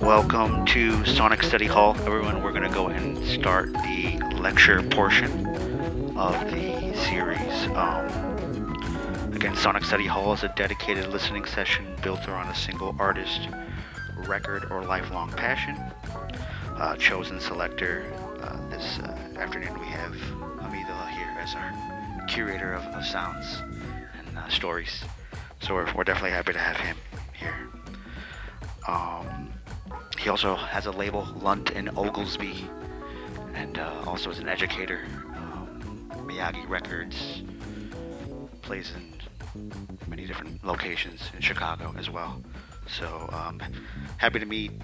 Welcome to Sonic Study Hall, everyone. We're going to go ahead and start the lecture portion of the series. Again, Sonic Study Hall is a dedicated listening session built around a single artist, record, or lifelong passion. Chosen selector this afternoon we have Hameedullah here as our curator of sounds and stories. So we're definitely happy to have him here. He also has a label, Lunt Oglesby, and also is an educator. Miyagi Records, plays in many different locations in Chicago as well. So happy to be in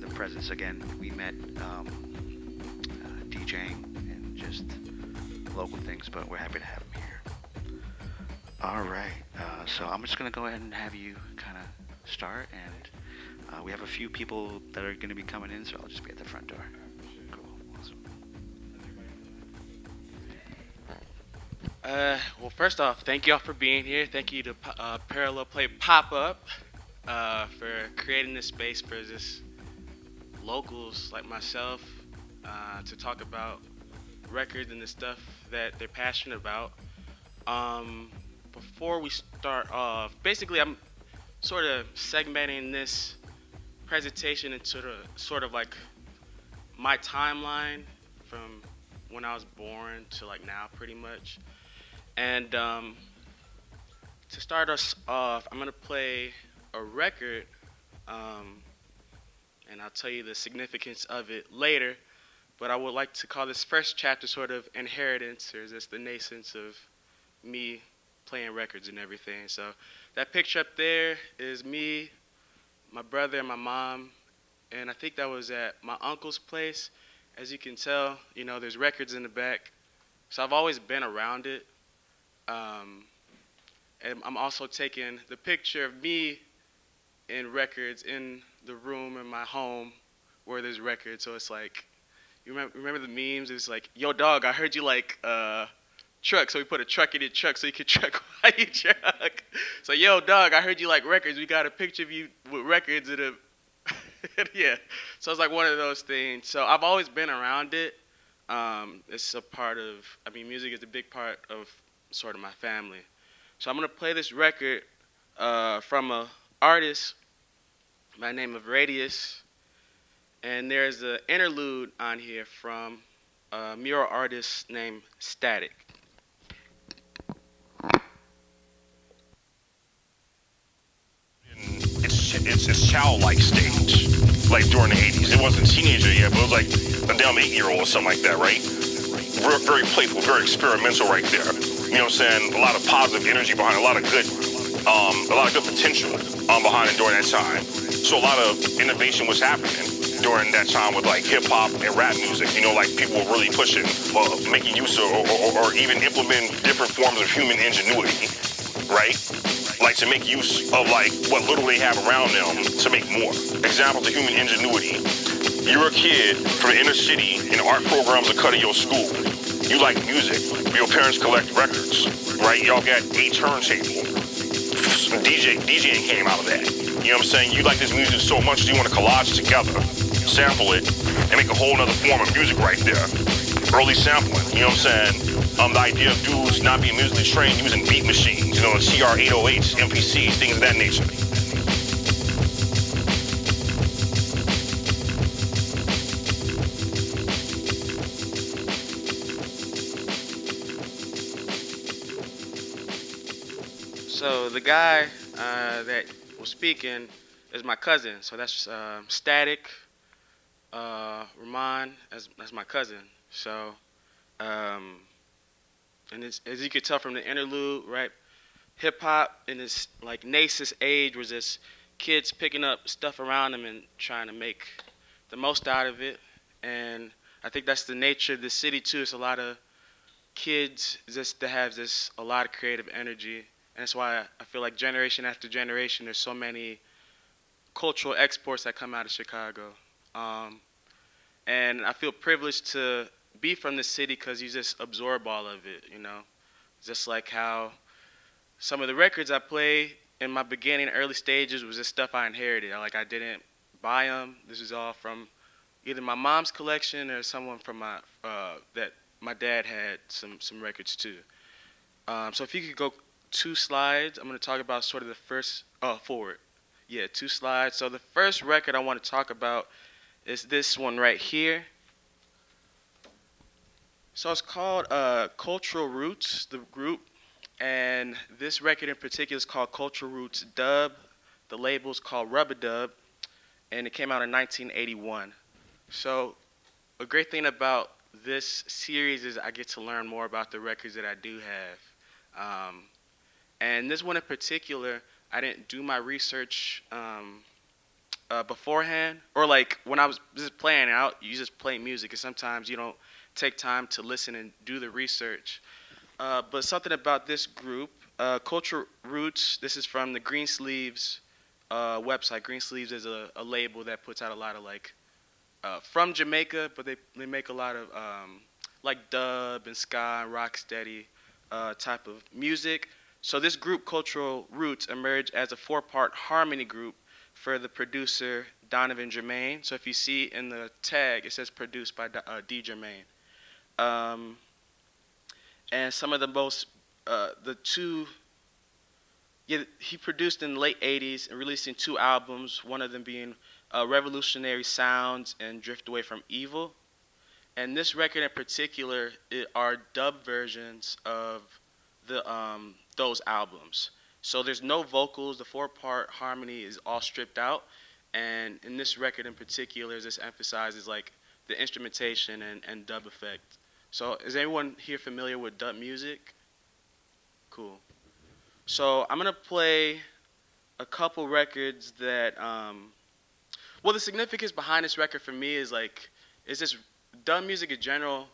the presence again. We met DJing and just local things, but we're happy to have him here. All right, so I'm just gonna go ahead and have you kind of start, and we have a few people that are gonna be coming in, so I'll just be at the front door. Cool, awesome. Well, first off, thank y'all for being here. Thank you to Parallel Play Pop-Up for creating this space for just locals like myself to talk about records and the stuff that they're passionate about. Before we start off, basically I'm sort of segmenting this presentation into sort of like my timeline from when I was born to like now, pretty much. And to start us off, I'm gonna play a record, and I'll tell you the significance of it later. But I would like to call this first chapter sort of inheritance, or just the nascence of me playing records and everything. So that picture up there is me, my brother, and my mom, and I think that was at my uncle's place. As you can tell, you know, there's records in the back. So I've always been around it. And I'm also taking the picture of me in records in the room in my home where there's records. So it's like, you remember the memes? It's like, yo, dog, I heard you like truck, so we put a truck in your truck so you could truck while you truck. So, yo, dog, I heard you like records. We got a picture of you with records in a yeah. So it's like one of those things. So I've always been around it. It's a part of, I mean, music is a big part of sort of my family. So I'm gonna play this record from a artist by the name of Radius, and there's an interlude on here from a mural artist named Static. It's childlike stage, like during the 80s. It wasn't teenager yet, but it was like a damn 8-year-old or something like that, right? Very playful, very experimental right there. You know what I'm saying? A lot of positive energy behind it, a lot of good potential behind it during that time. So a lot of innovation was happening during that time with like hip hop and rap music. You know, like people were really pushing, making use of, or even implementing different forms of human ingenuity, right? Like to make use of like what little they have around them to make more. Examples of human ingenuity. You're a kid from the inner city and art programs are cut at your school. You like music. Your parents collect records, right? Y'all got a turntable. DJing came out of that. You know what I'm saying? You like this music so much you want to collage together, sample it, and make a whole other form of music right there. Early sampling, you know what I'm saying? The idea of dudes not being musically trained using beat machines, you know, CR808s, MPCs, things of that nature. So the guy that was speaking is my cousin. So that's Static, Ramon, that's my cousin. So, and it's, as you could tell from the interlude, right? Hip hop in its like nascent age was just kids picking up stuff around them and trying to make the most out of it. And I think that's the nature of the city too. It's a lot of kids just that have this a lot of creative energy. And that's why I feel like generation after generation, there's so many cultural exports that come out of Chicago. And I feel privileged to be from the city because you just absorb all of it, you know. Just like how some of the records I play, in my beginning, early stages, was just stuff I inherited. Like I didn't buy them. This is all from either my mom's collection or someone from my that my dad had some records too. So if you could go 2 slides, I'm going to talk about sort of the first forward. Yeah, 2 slides. So the first record I want to talk about is this one right here. So it's called Cultural Roots, the group, and this record in particular is called Cultural Roots Dub. The label's called Rubber Dub, and it came out in 1981. So a great thing about this series is I get to learn more about the records that I do have. And this one in particular, I didn't do my research beforehand, or like when I was just playing out, you just play music, and sometimes you don't take time to listen and do the research. But something about this group, Cultural Roots, this is from the Greensleeves website. Greensleeves is a label that puts out a lot of like from Jamaica, but they make a lot of like dub and ska and rock steady type of music. So this group, Cultural Roots, emerged as a 4-part harmony group for the producer Donovan Germain. So if you see in the tag, it says produced by D. Germain. And some of the most, the two, yeah, he produced in the late 80s and releasing 2 albums, one of them being Revolutionary Sounds and Drift Away from Evil. And this record in particular are dub versions of those albums. So there's no vocals. The 4-part harmony is all stripped out. And in this record in particular, this emphasizes like the instrumentation and dub effect. So is anyone here familiar with dub music? Cool. So I'm gonna play a couple records that well, the significance behind this record for me is this dub music in general.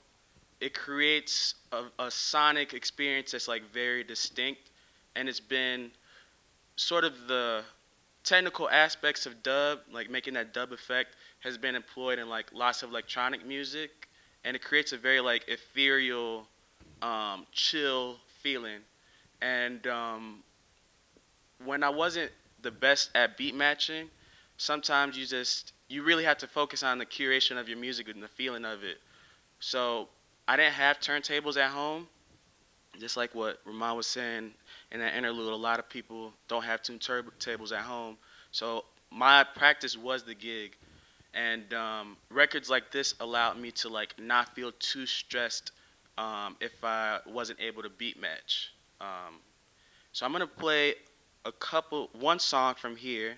It creates a sonic experience that's like very distinct, and it's been sort of the technical aspects of dub, like making that dub effect, has been employed in like lots of electronic music, and it creates a very like ethereal, chill feeling. And when I wasn't the best at beat matching, sometimes you really have to focus on the curation of your music and the feeling of it. So I didn't have turntables at home, just like what Ramon was saying in that interlude. A lot of people don't have turntables at home, so my practice was the gig. And records like this allowed me to like not feel too stressed if I wasn't able to beat match. So I'm gonna play one song from here.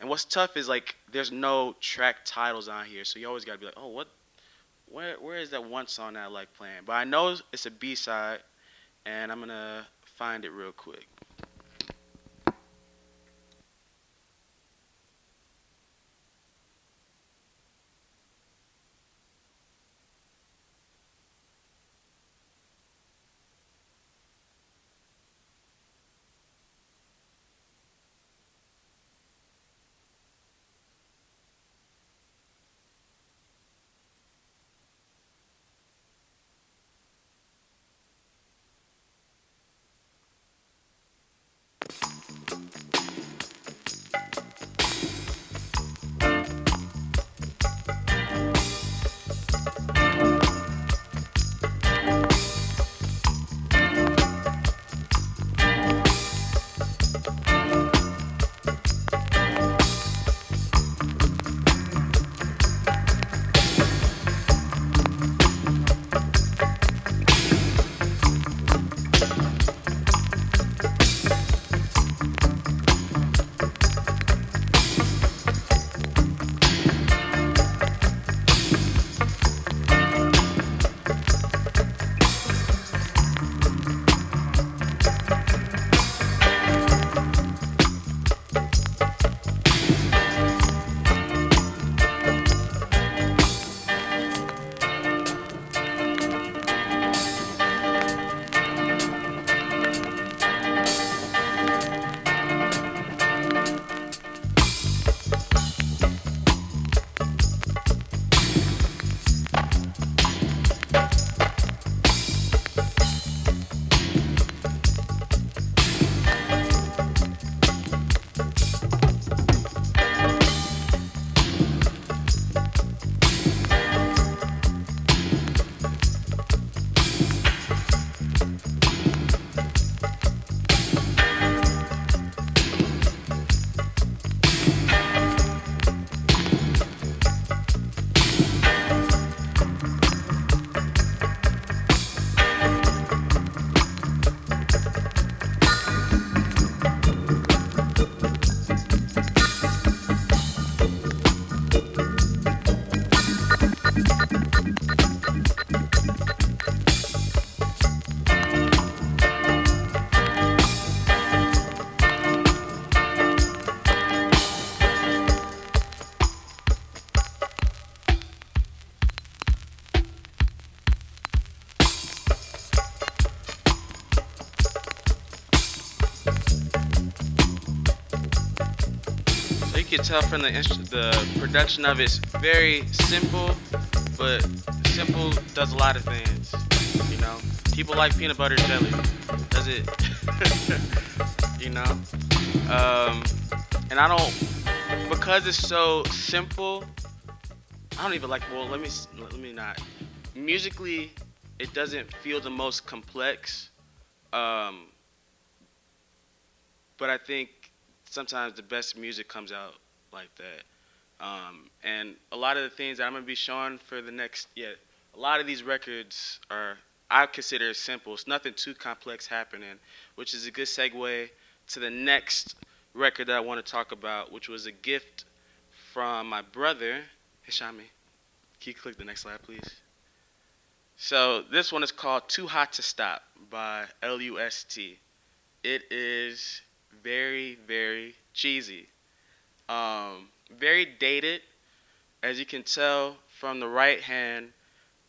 And what's tough is like there's no track titles on here, so you always gotta be like, oh, where is that one song that I like playing? But I know it's a B-side, and I'm gonna find it real quick. tell from the production of it's very simple, but simple does a lot of things. You know, people like peanut butter jelly. Does it? You know, and I don't, because it's so simple. I don't even like. Well, let me not. Musically, it doesn't feel the most complex. Um, but I think sometimes the best music comes out like that. And a lot of the things that I'm gonna be showing for the next, a lot of these records are, I consider simple. It's nothing too complex happening, which is a good segue to the next record that I want to talk about, which was a gift from my brother. Hey, Shami, can you click the next slide, please? So this one is called Too Hot to Stop by LUST. It is very, very cheesy. Very dated. As you can tell from the right hand,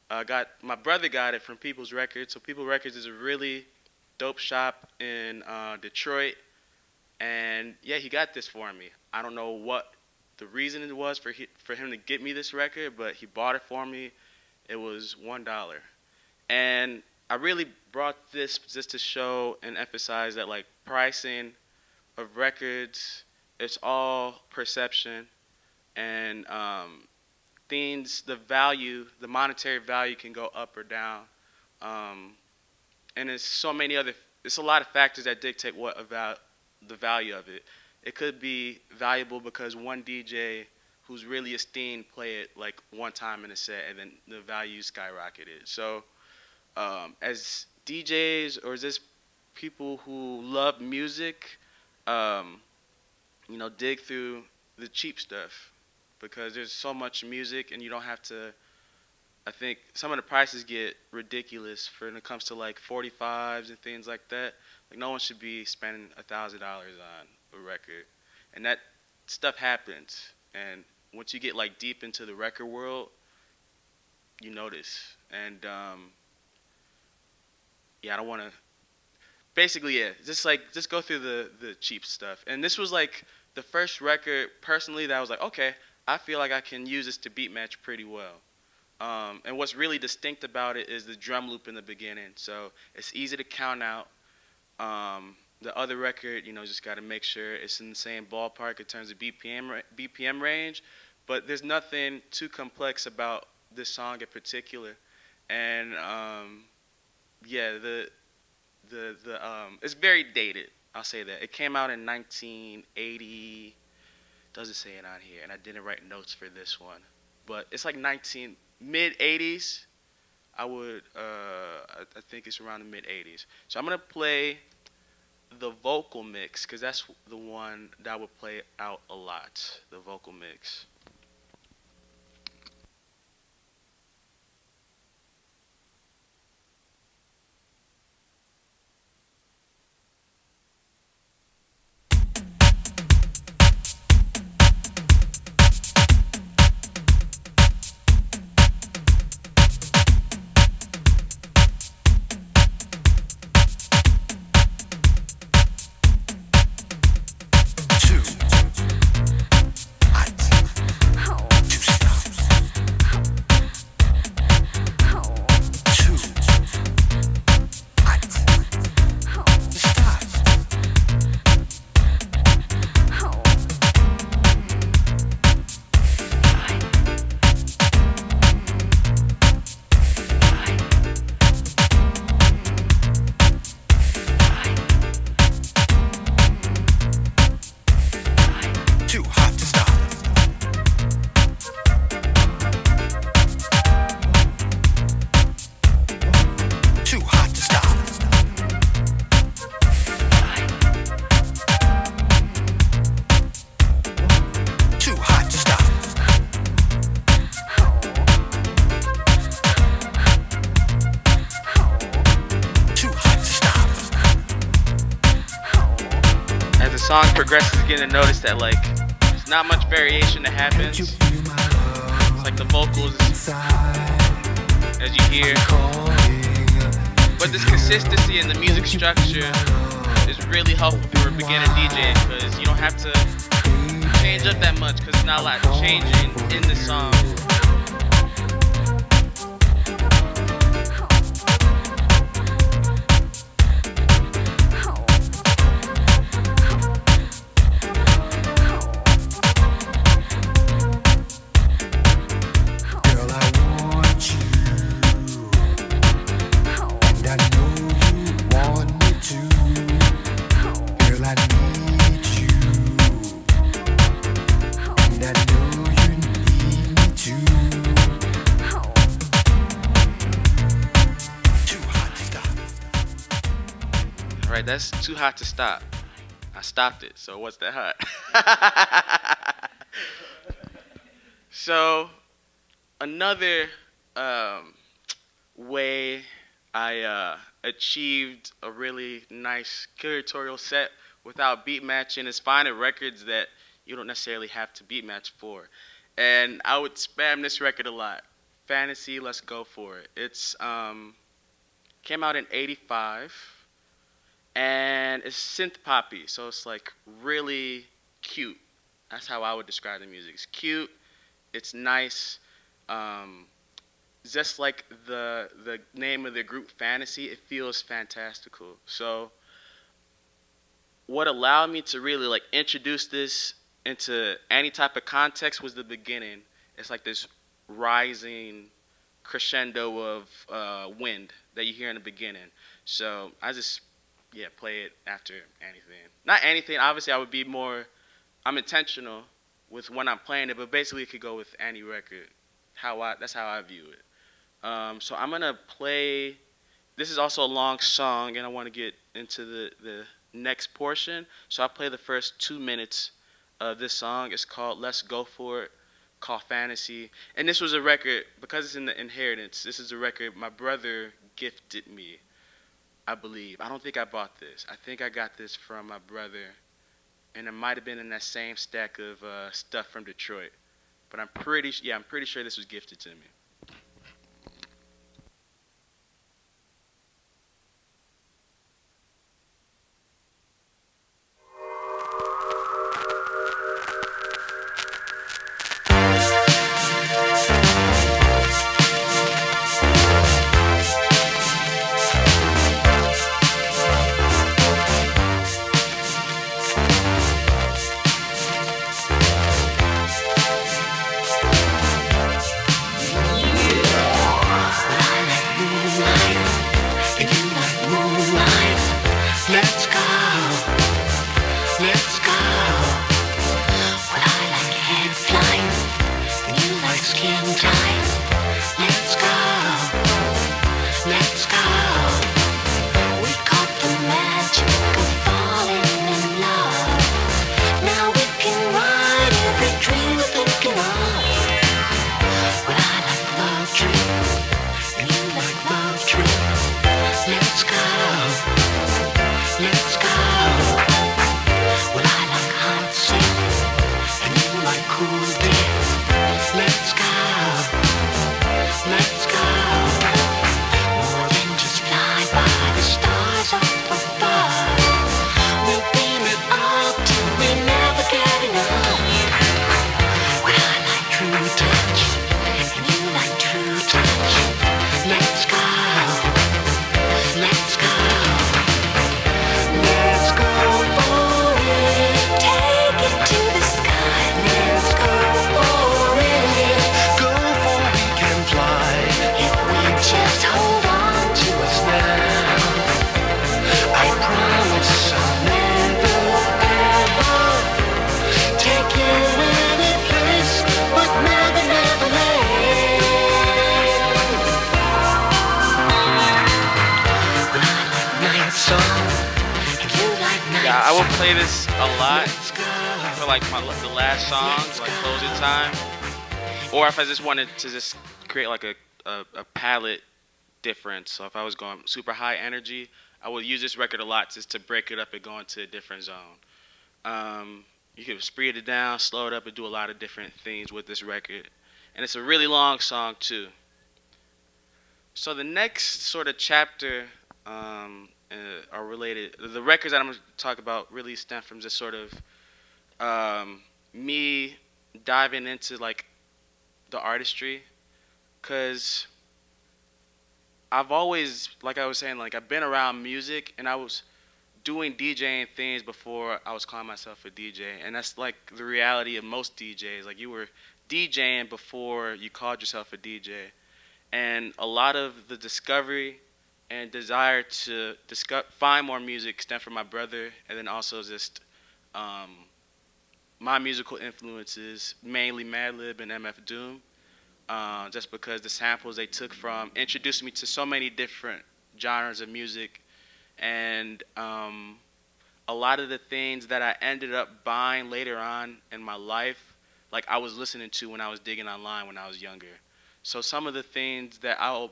my brother got it from People's Records. So People's Records is a really dope shop in Detroit. And yeah, he got this for me. I don't know what the reason it was for him to get me this record, but he bought it for me. It was $1. And I really brought this just to show and emphasize that, like, pricing of records, it's all perception, and things, the monetary value can go up or down, and it's a lot of factors that dictate the value of it. It could be valuable because one DJ who's really esteemed play it like one time in a set, and then the value skyrocketed. So as DJs, or as just people who love music, dig through the cheap stuff, because there's so much music, and you don't have to. I think some of the prices get ridiculous when it comes to like 45s and things like that. Like, no one should be spending $1,000 on a record, and that stuff happens. And once you get like deep into the record world, you notice. And I don't want to. Basically, just go through the cheap stuff. And this was like the first record personally that I was like, okay, I feel like I can use this to beat match pretty well. And what's really distinct about it is the drum loop in the beginning. So it's easy to count out. The other record, just got to make sure it's in the same ballpark in terms of BPM range. But there's nothing too complex about this song in particular. And it's very dated. I'll say that. It came out in 1980. Doesn't say it on here, and I didn't write notes for this one. But it's like mid 80s. I think it's around the mid 80s. So I'm gonna play the vocal mix, because that's the one that would play out a lot. The vocal mix. Song progresses, you're gonna notice that like there's not much variation that happens. It's like the vocals, as you hear, but this consistency in the music structure is really helpful for a beginner DJ, because you don't have to change up that much because it's not a lot changing in the song. Right, that's too hot to stop. I stopped it, so what's that hot? So another way I achieved a really nice curatorial set without beat matching is finding records that you don't necessarily have to beat match for. And I would spam this record a lot. Fantasy, Let's Go For It. It's came out in '85. And it's synth poppy, so it's like really cute. That's how I would describe the music. It's cute, it's nice. Just like the name of the group, Fantasy, it feels fantastical. So what allowed me to really like introduce this into any type of context was the beginning. It's like this rising crescendo of wind that you hear in the beginning. So I just play it after anything. Not anything. Obviously, I would be more. I'm intentional with when I'm playing it, but basically, it could go with any record. That's how I view it. So I'm gonna play. This is also a long song, and I want to get into the next portion. So I'll play the first 2 minutes of this song. It's called "Let's Go For It," called Fantasy, and this was a record because it's in the inheritance. This is a record my brother gifted me. I believe. I don't think I bought this. I think I got this from my brother, and it might have been in that same stack of stuff from Detroit. But I'm pretty sure this was gifted to me. I will play this a lot for like the last song, like closing time, or if I just wanted to just create like a palette difference. So if I was going super high energy, I would use this record a lot just to break it up and go into a different zone. You can speed it down, slow it up, and do a lot of different things with this record. And it's a really long song too. So the next sort of chapter are related. The records that I'm going to talk about really stem from just sort of me diving into like the artistry, cause I've always, like I was saying, like I've been around music and I was doing DJing things before I was calling myself a DJ, and that's like the reality of most DJs. Like you were DJing before you called yourself a DJ, and a lot of the discovery and desire to find more music stem from my brother, and then also just um, my musical influences, mainly Madlib and MF Doom, just because the samples they took from introduced me to so many different genres of music, and a lot of the things that I ended up buying later on in my life, like I was listening to when I was digging online when I was younger. So some of the things that I'll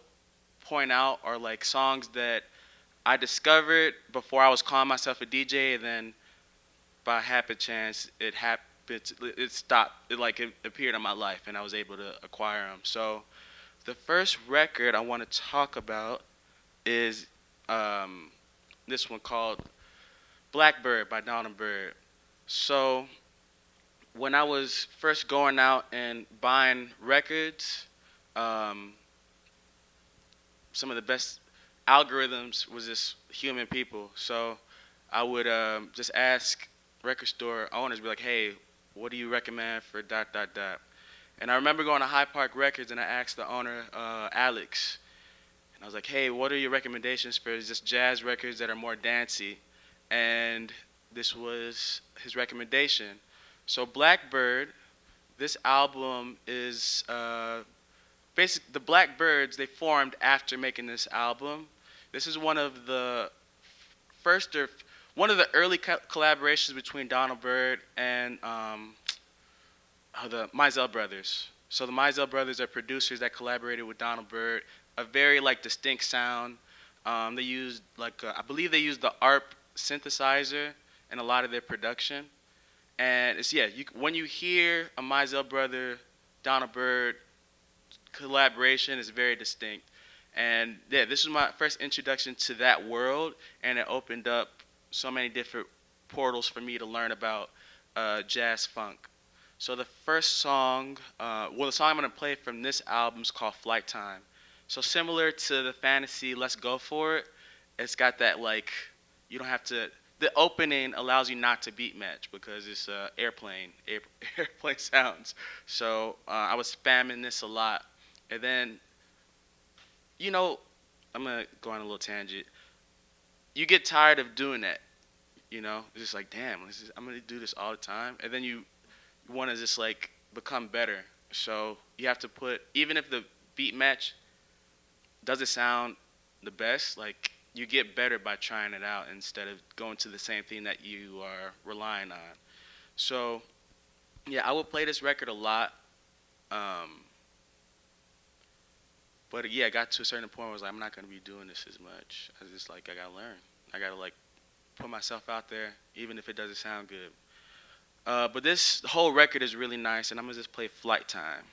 point out are like songs that I discovered before I was calling myself a DJ, and then by happen chance it stopped, it appeared in my life, and I was able to acquire them. So the first record I want to talk about is um, this one called Blackbird by Donald Byrd. So when I was first going out and buying records, um, some of the best algorithms was just human people. So I would just ask record store owners, be like, "Hey, what do you recommend for dot dot dot?" And I remember going to High Park Records and I asked the owner, Alex, and I was like, "Hey, what are your recommendations for just jazz records that are more dancey?" And this was his recommendation. So Blackbird, this album is basically the Blackbirds. They formed after making this album. This is one of the first or one of the early collaborations between Donald Byrd and the Mizell brothers. So the Mizell brothers are producers that collaborated with Donald Byrd. A very like distinct sound. They used like I believe they used the ARP synthesizer in a lot of their production. And it's when you hear a Mizell brother, Donald Byrd collaboration, it's very distinct. And yeah, this was my first introduction to that world, and it opened up so many different portals for me to learn about jazz funk. So the first song, the song I'm gonna play from this album is called Flight Time. So similar to the Fantasy Let's Go For It, it's got that like, you don't have to, the opening allows you not to beat match because it's airplane sounds. So I was spamming this a lot. And then, you know, I'm gonna go on a little tangent. You get tired of doing that, you know? It's just like, damn, I'm gonna do this all the time. And then you want to just like become better. So you have to put, even if the beat match doesn't sound the best, like you get better by trying it out instead of going to the same thing that you are relying on. So yeah, I would play this record a lot. But yeah, I got to a certain point where I was like, I'm not gonna be doing this as much. I was just like, I gotta learn. I gotta like put myself out there, even if it doesn't sound good. But this whole record is really nice, and I'm gonna just play Flight Time.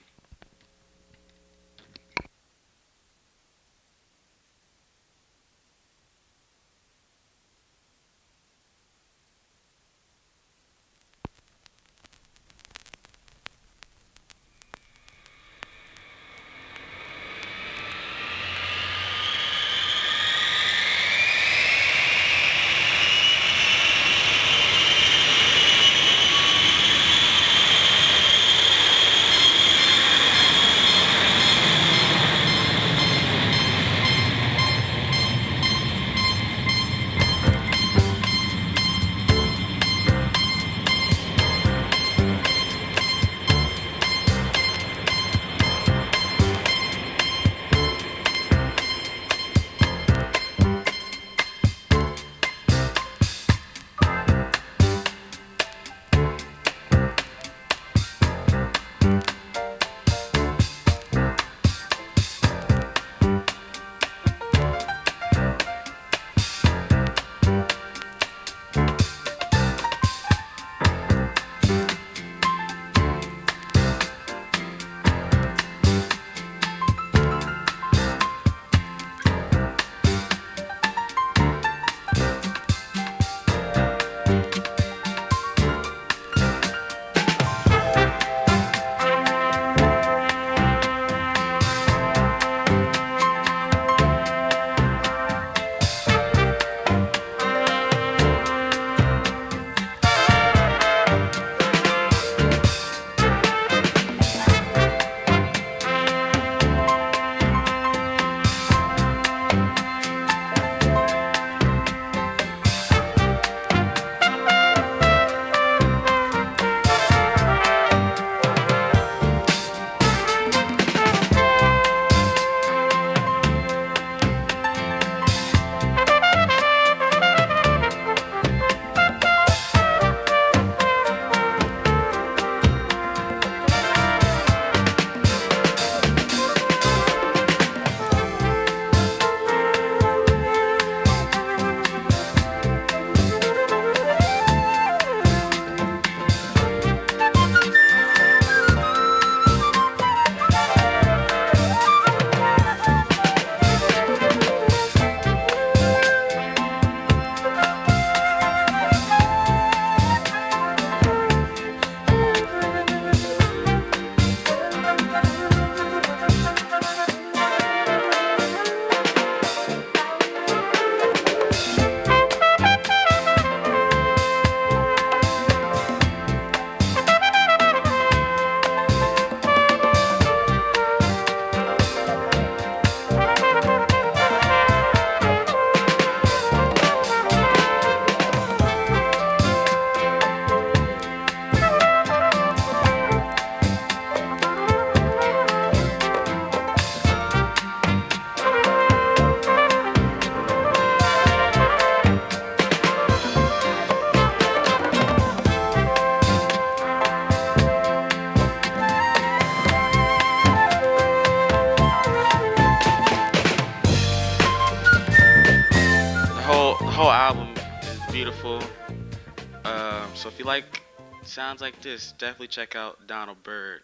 So if you like sounds like this, definitely check out Donald Byrd.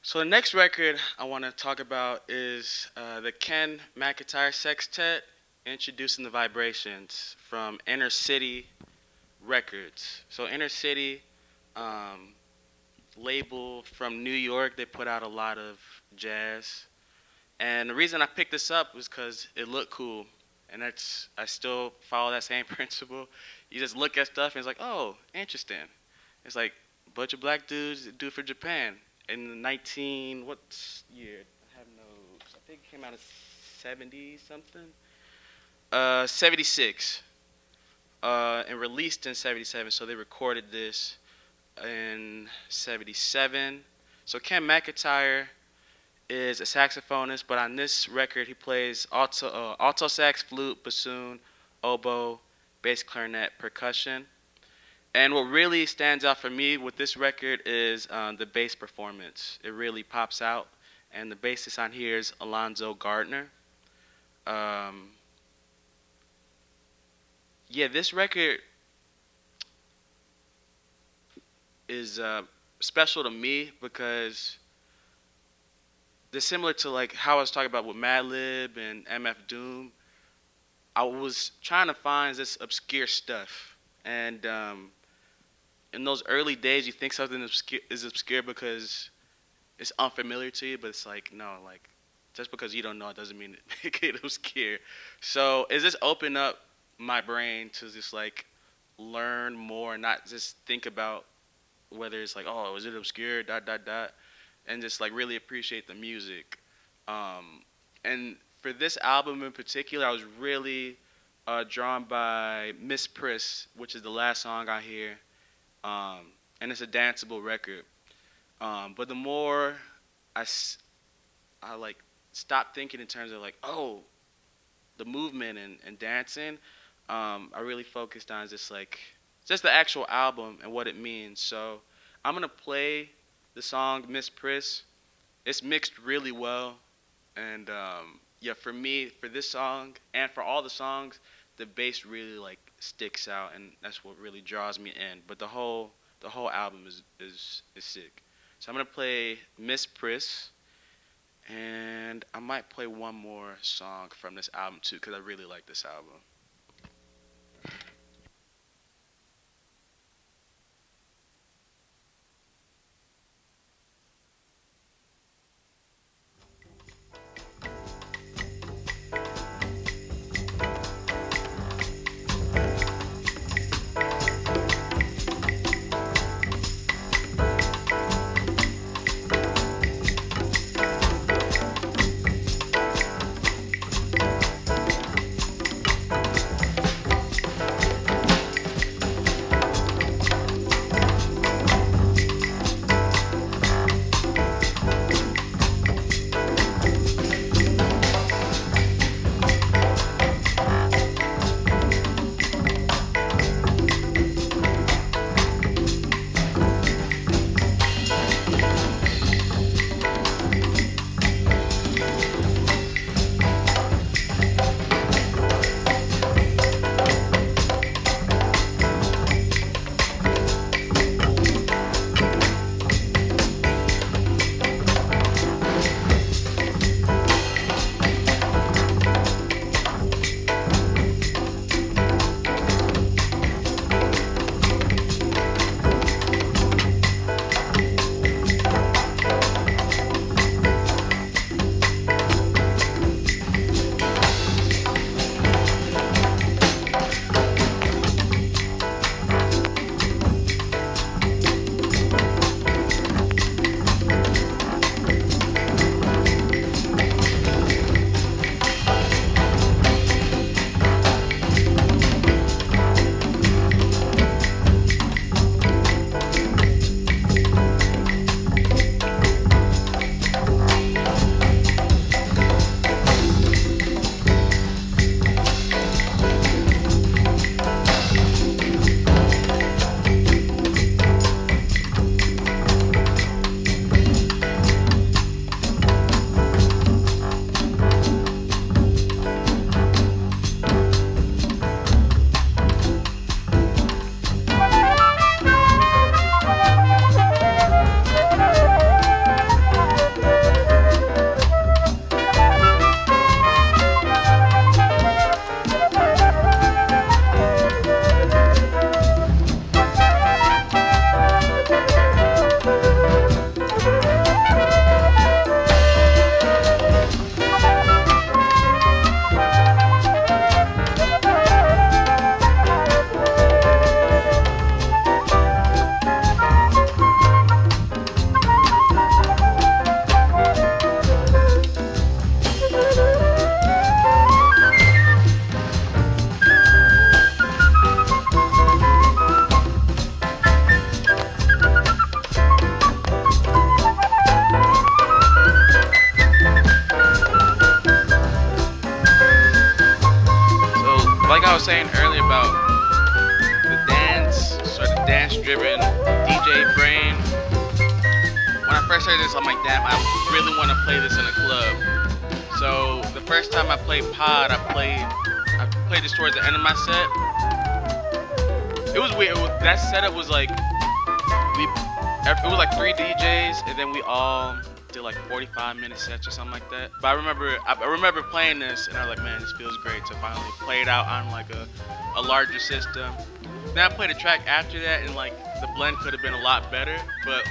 So the next record I want to talk about is the Ken McIntyre Sextet, Introducing the Vibrations from Inner City Records. So Inner City, um, label from New York, they put out a lot of jazz. And the reason I picked this up was because it looked cool. And I still follow that same principle. You just look at stuff and it's like, oh, interesting. It's like a bunch of black dudes that do it for Japan. In the 19, what year? I have no, I think it came out in 70 something. 76. And released in 77. So they recorded this in 77. So Ken McIntyre is a saxophonist, but on this record he plays alto sax, flute, bassoon, oboe, bass clarinet, percussion. And what really stands out for me with this record is the bass performance. It really pops out, and the bassist on here is Alonzo Gardner. Um, yeah, this record is special to me because they're similar to like how I was talking about with Madlib and MF Doom. I was trying to find this obscure stuff, and in those early days, you think something is obscure because it's unfamiliar to you, but it's like no, like just because you don't know it doesn't mean it get obscure. So it just opened up my brain to just like learn more, and not just think about whether it's like oh, is it obscure, dot dot dot, and just like really appreciate the music. And for this album in particular, I was really drawn by Miss Priss, which is the last song I hear, and it's a danceable record. But the more I like stopped thinking in terms of like oh the movement and dancing, I really focused on just the actual album and what it means. So I'm gonna play the song Miss Priss. It's mixed really well, and yeah, for me, for this song and for all the songs, the bass really like sticks out, and that's what really draws me in. But the whole album is sick. So I'm gonna play Miss Priss, and I might play one more song from this album too, because I really like this album. saying earlier about the dance, sort of dance-driven DJ brain. When I first heard this, I'm like, damn, I really want to play this in a club. So the first time I played Pod, I played this towards the end of my set. It was weird. That setup was like it was like 3 DJs, and then we all did like 45-minute sets or something like that. But I remember playing this, and I was like, man, this feels great to finally play it out on like a larger system. Then I played a track after that, and like the blend could have been a lot better, but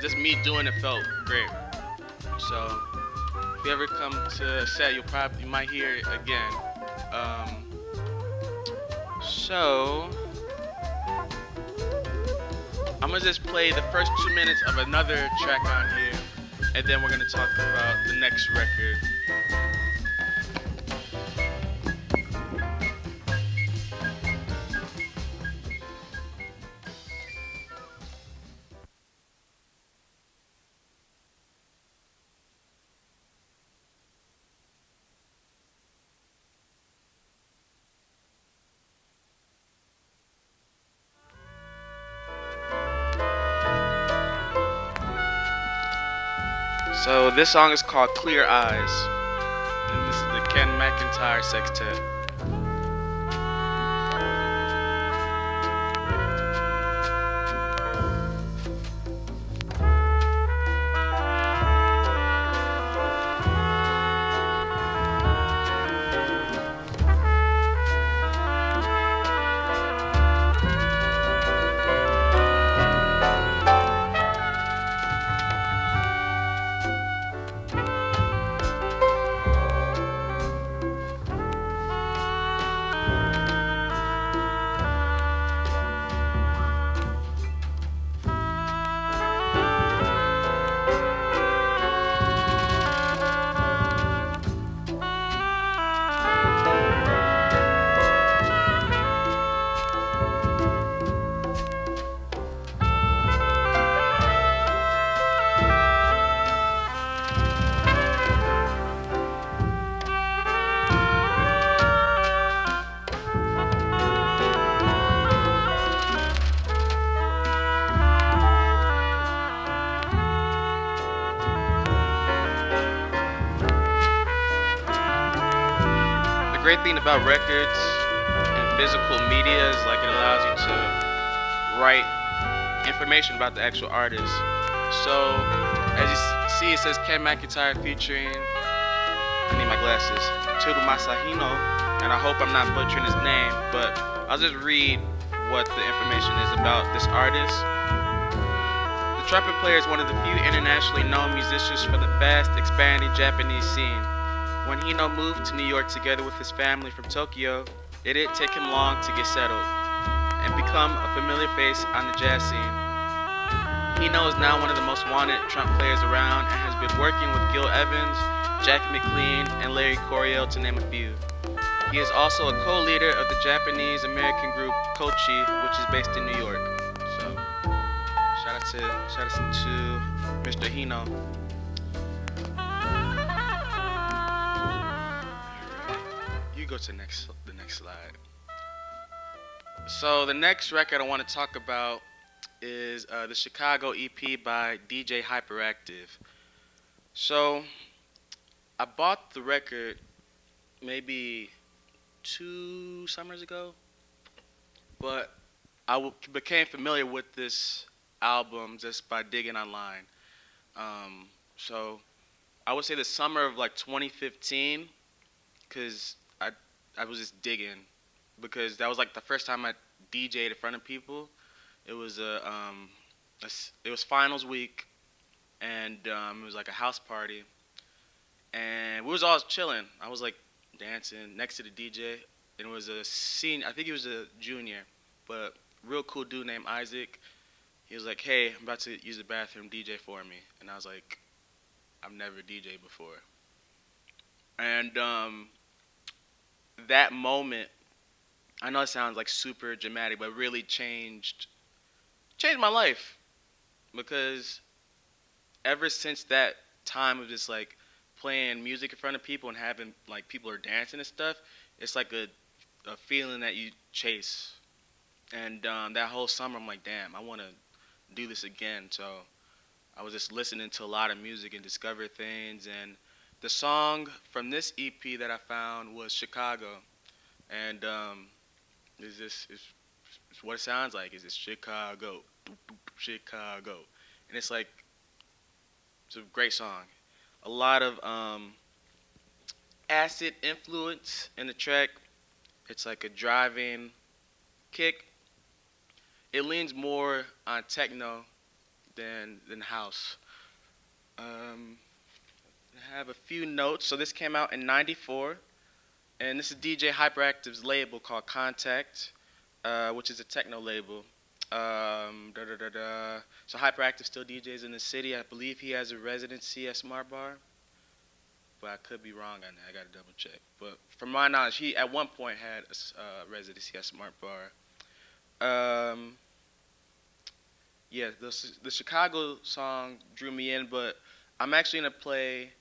just me doing it felt great. So if you ever come to a set, you might hear it again. So I'm gonna just play the first 2 minutes of another track on here, and then we're gonna talk about the next record. So this song is called Clear Eyes, and this is the Ken McIntyre Sextet. The great thing about records and physical media is like it allows you to write information about the actual artist. So as you see, it says Ken McIntyre featuring, I need my glasses, Tudu Masahino, and I hope I'm not butchering his name, but I'll just read what the information is about this artist. The trumpet player is one of the few internationally known musicians for the fast expanding Japanese scene. When Hino moved to New York together with his family from Tokyo, it didn't take him long to get settled and become a familiar face on the jazz scene. Hino is now one of the most wanted trump players around and has been working with Gil Evans, Jackie McLean, and Larry Coryell, to name a few. He is also a co-leader of the Japanese-American group Kochi, which is based in New York. So, shout out to Mr. Hino. You go to the next slide. So the next record I want to talk about is the Chicago EP by DJ Hyperactive. So I bought the record maybe 2 summers ago, but I became familiar with this album just by digging online. So I would say the summer of like 2015, because I was just digging, because that was like the first time I DJed in front of people. It was it was finals week, and it was like a house party, and we was all chilling. I was like dancing next to the DJ, and it was a senior. I think he was a junior, but real cool dude named Isaac. He was like, "Hey, I'm about to use the bathroom. DJ for me." And I was like, "I've never DJed before." And that moment, I know it sounds like super dramatic, but really changed my life, because ever since that time of just like playing music in front of people and having like people are dancing and stuff, it's like a a feeling that you chase. And that whole summer, I'm like, damn, I want to do this again. So I was just listening to a lot of music and discovered things. And the song from this EP that I found was Chicago. And is this is it's what it sounds like. Is this Chicago, Chicago, and it's a great song. A lot of acid influence in the track. It's like a driving kick. It leans more on techno than house. Um, I have a few notes. So this came out in '94, and this is DJ Hyperactive's label called Contact, which is a techno label. Da, da, da, da. So Hyperactive still DJs in the city. I believe he has a residency at Smart Bar, but I could be wrong on that. I gotta double check. But from my knowledge, he at one point had a residency at Smart Bar. Um, yeah, the Chicago song drew me in, but I'm actually gonna play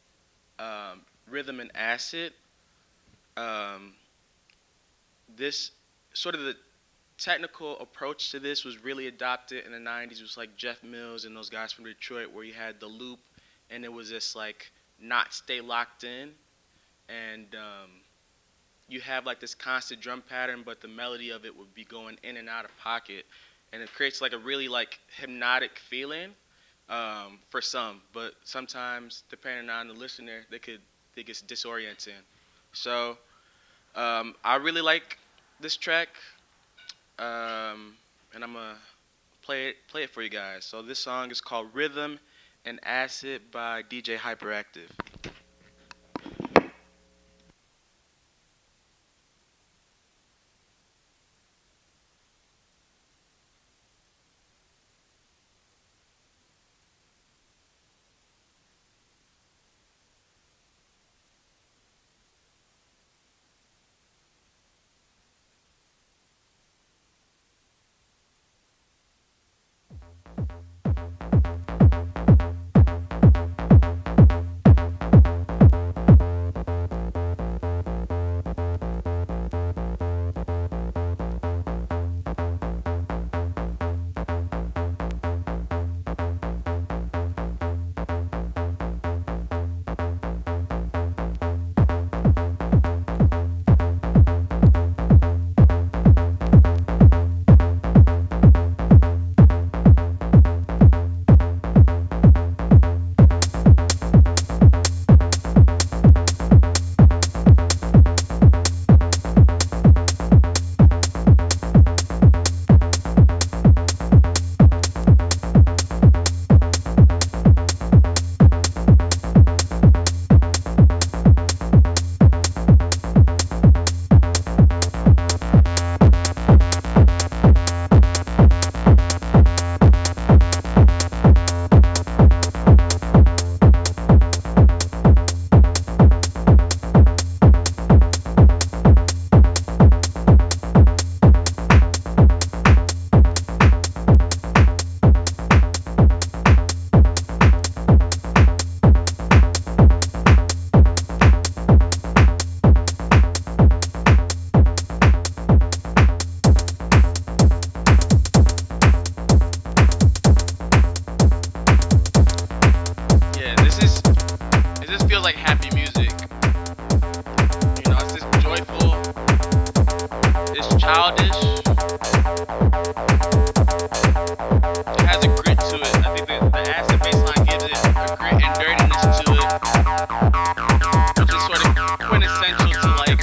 Rhythm and Acid. Um, this sort of the technical approach to this was really adopted in the 90s. It was like Jeff Mills and those guys from Detroit, where you had the loop and it was just like not stay locked in, and you have like this constant drum pattern, but the melody of it would be going in and out of pocket, and it creates like a really like hypnotic feeling for some, but sometimes depending on the listener, they could think it's disorienting. So I really like this track, and I'm gonna play it for you guys. So this song is called Rhythm and Acid by DJ Hyperactive. Yeah, it just feels like happy music. You know, it's just joyful, it's childish, it has a grit to it. I think the acid bass line gives it a grit and dirtiness to it, which is sort of quintessential to like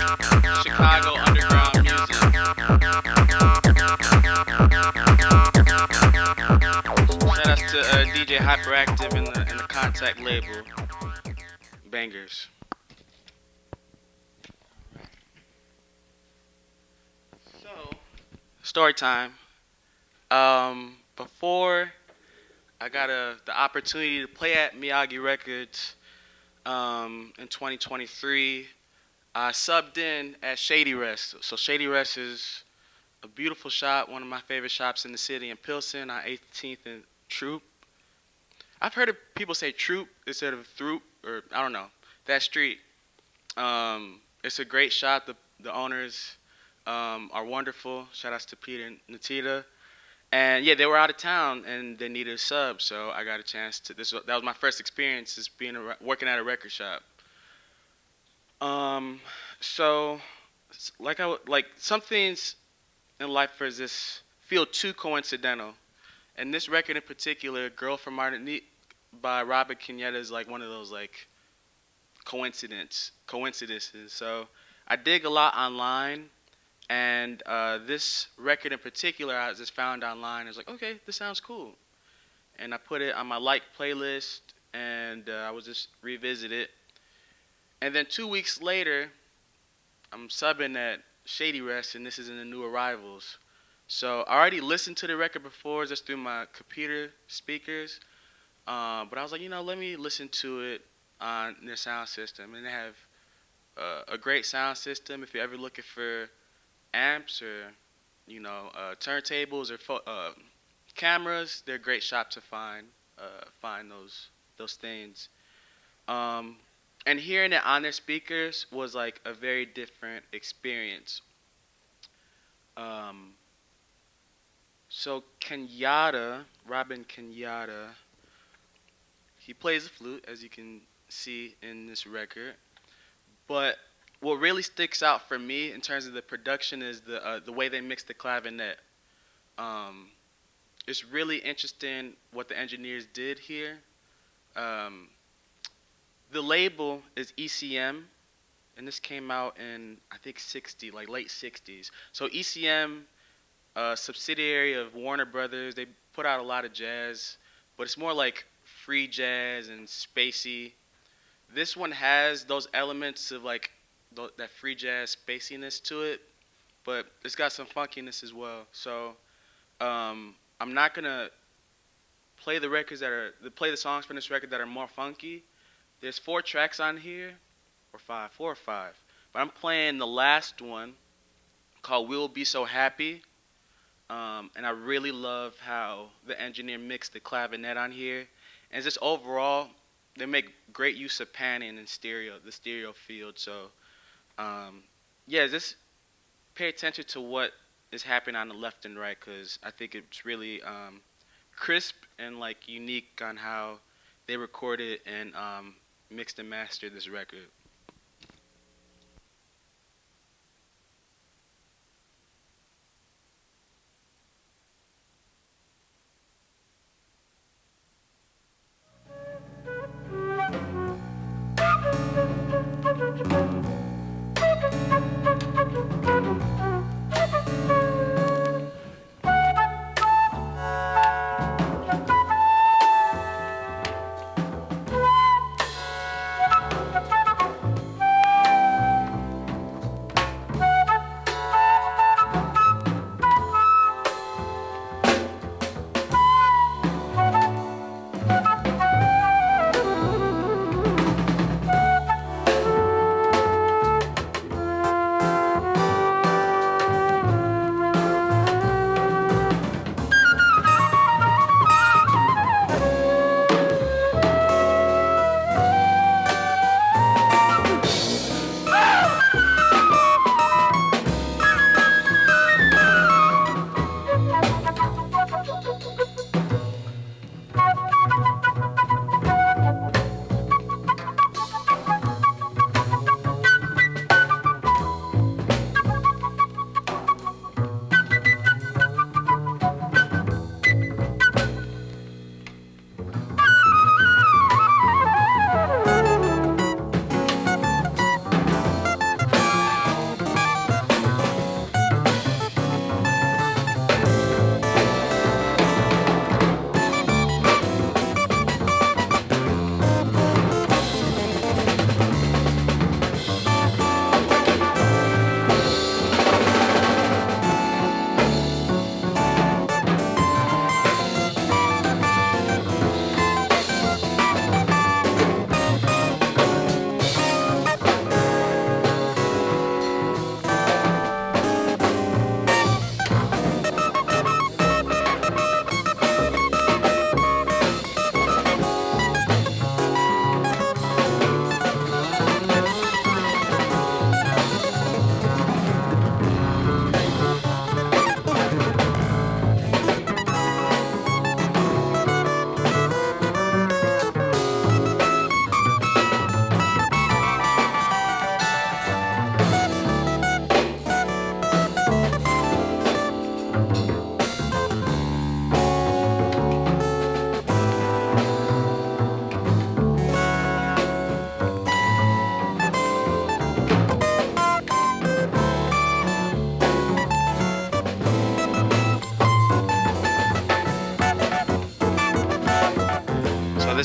Chicago underground music. Shout outs to DJ Hyperactive and the Contact label. Bangers. So, story time. Before I got the opportunity to play at Miyagi Records in 2023, I subbed in at Shady Rest. So Shady Rest is a beautiful shop, one of my favorite shops in the city in Pilsen on 18th and Troop. I've heard of people say Troop instead of Throop, or I don't know, that street. It's a great shop. The owners are wonderful. Shout outs to Peter and Natita. And yeah, they were out of town and they needed a sub, so I got a chance to. That was my first experience, is being working at a record shop. Um, so like some things in life is this feel too coincidental, and this record in particular, "Girl from Martinique" by Robin Kenyatta, is like one of those like coincidences. So I dig a lot online, and this record in particular I just found online. I was like, okay, this sounds cool, and I put it on my like playlist, and I was just revisit it. And then 2 weeks later, I'm subbing at Shady Rest, and this is in the new arrivals. So I already listened to the record before just through my computer speakers, but I was like, let me listen to it on their sound system. And they have a great sound system. If you're ever looking for amps or turntables or cameras, they're a great shop to find those things. Um, and hearing it on their speakers was like a very different experience. Um, so Kenyatta, Robin Kenyatta, he plays the flute, as you can see in this record. But what really sticks out for me in terms of the production is the way they mix the clavinet. Um, it's really interesting what the engineers did here. Um, the label is ECM, and this came out in I think like late 60s. So ECM, subsidiary of Warner Brothers, they put out a lot of jazz, but it's more like free jazz and spacey. This one has those elements of like that free jazz spaciness to it, but it's got some funkiness as well. So I'm not gonna play play the songs from this record that are more funky. There's 4 tracks on here, or 5, 4 or 5. But I'm playing the last one called "We'll Be So Happy," and I really love how the engineer mixed the clavinet on here, and just overall they make great use of panning and the stereo field. So yeah, just pay attention to what is happening on the left and right, because I think it's really crisp and like unique on how they recorded and mixed and mastered this record.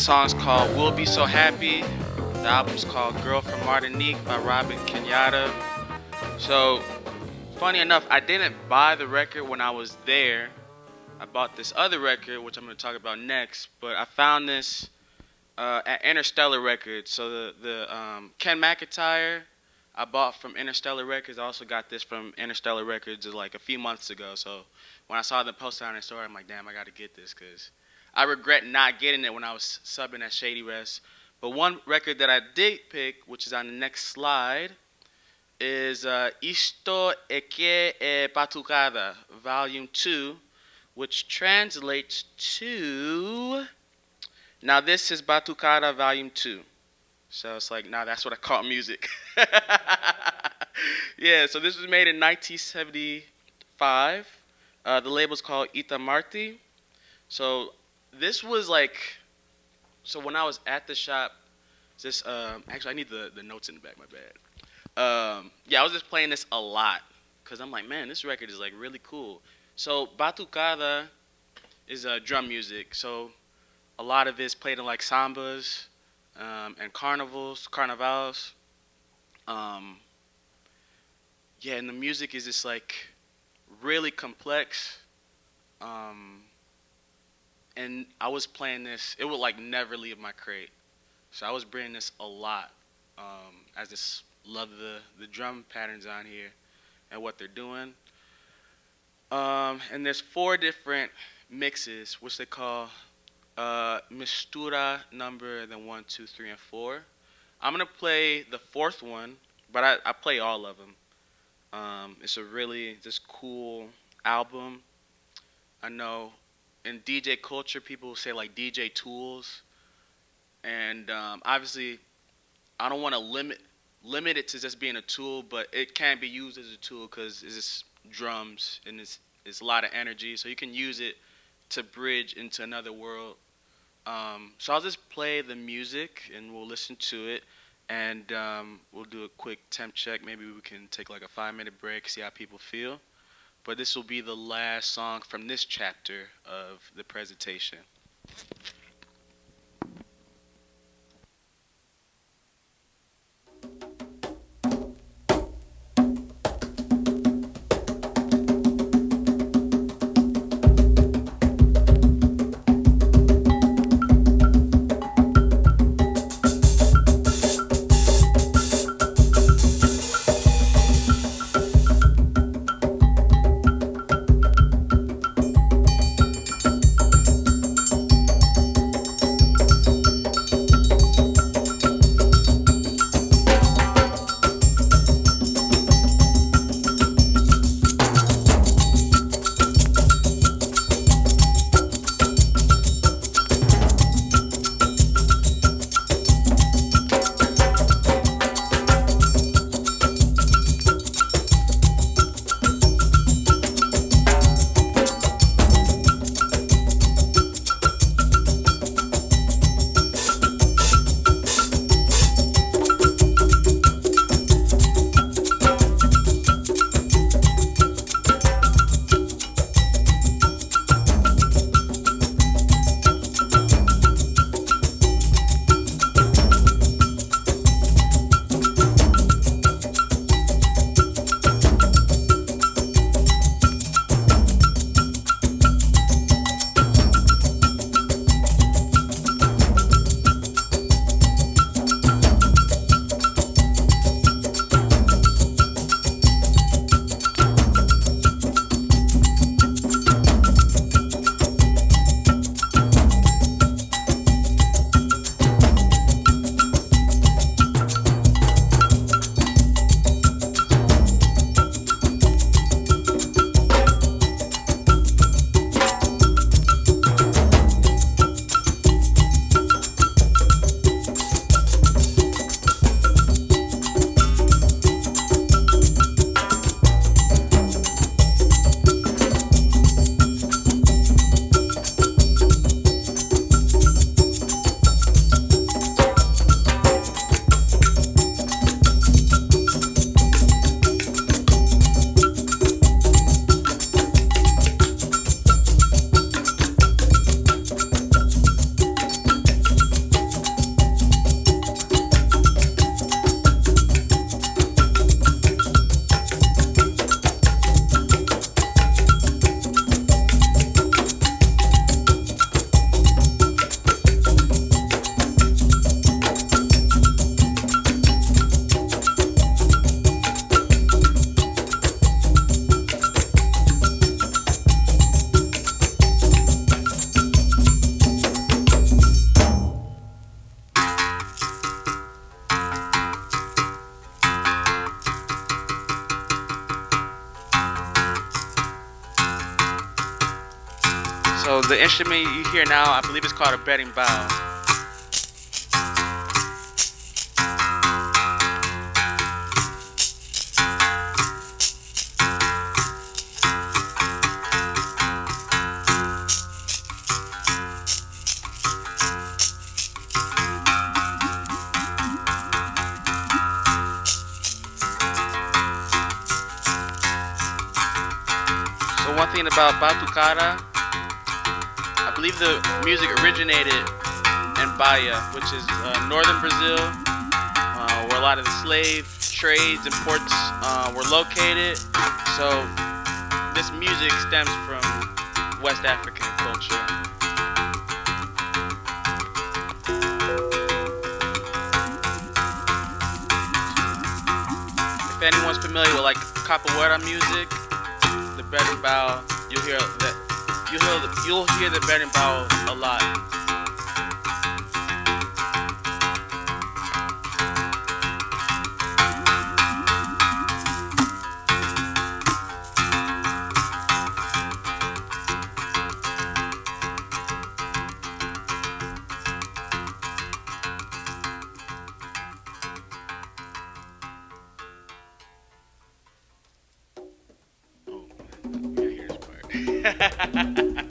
song's called We'll Be So Happy. The album's called Girl from Martinique by Robin Kenyatta. So, funny enough, I didn't buy the record when I was there. I bought this other record, which I'm going to talk about next, but I found this at Interstellar Records. So the Ken McIntyre I bought from Interstellar Records. I also got this from Interstellar Records like a few months ago. So when I saw the poster on the store, I'm like, damn, I got to get this because I regret not getting it when I was subbing at Shady Rest. But one record that I did pick, which is on the next slide, is Isto Eke e Batucada, Volume 2, which translates to... Now this is Batucada Volume 2. So it's like, now that's what I call music. Yeah, so this was made in 1975. The label's called Itamarti. So this was like... So when I was at the shop, this actually I need the notes in the back, my bad. Yeah, I was just playing this a lot because I'm like, man, this record is like really cool. So batucada is drum music. So a lot of it's played in like sambas and carnivals. Yeah, and the music is just like really complex. And I was playing this. It would like never leave my crate. So I was bringing this a lot. I just love the drum patterns on here and what they're doing. And there's 4 different mixes, which they call mistura number, then 1, 2, 3, and 4. I'm gonna play the 4th one, but I play all of them. It's a really just cool album. I know in DJ culture, people say like DJ tools, and obviously, I don't want to limit it to just being a tool, but it can be used as a tool because it's just drums and it's a lot of energy, so you can use it to bridge into another world. So I'll just play the music and we'll listen to it, and we'll do a quick temp check. Maybe we can take like a 5-minute break, see how people feel. But this will be the last song from this chapter of the presentation. So the instrument you hear now, I believe it's called a berimbau. So one thing about batucada, I believe the music originated in Bahia, which is northern Brazil, where a lot of the slave trades and ports were located. So this music stems from West African culture. If anyone's familiar with like capoeira music, the berimbau, you'll hear the berimbau a lot. Oh, yeah, here's part.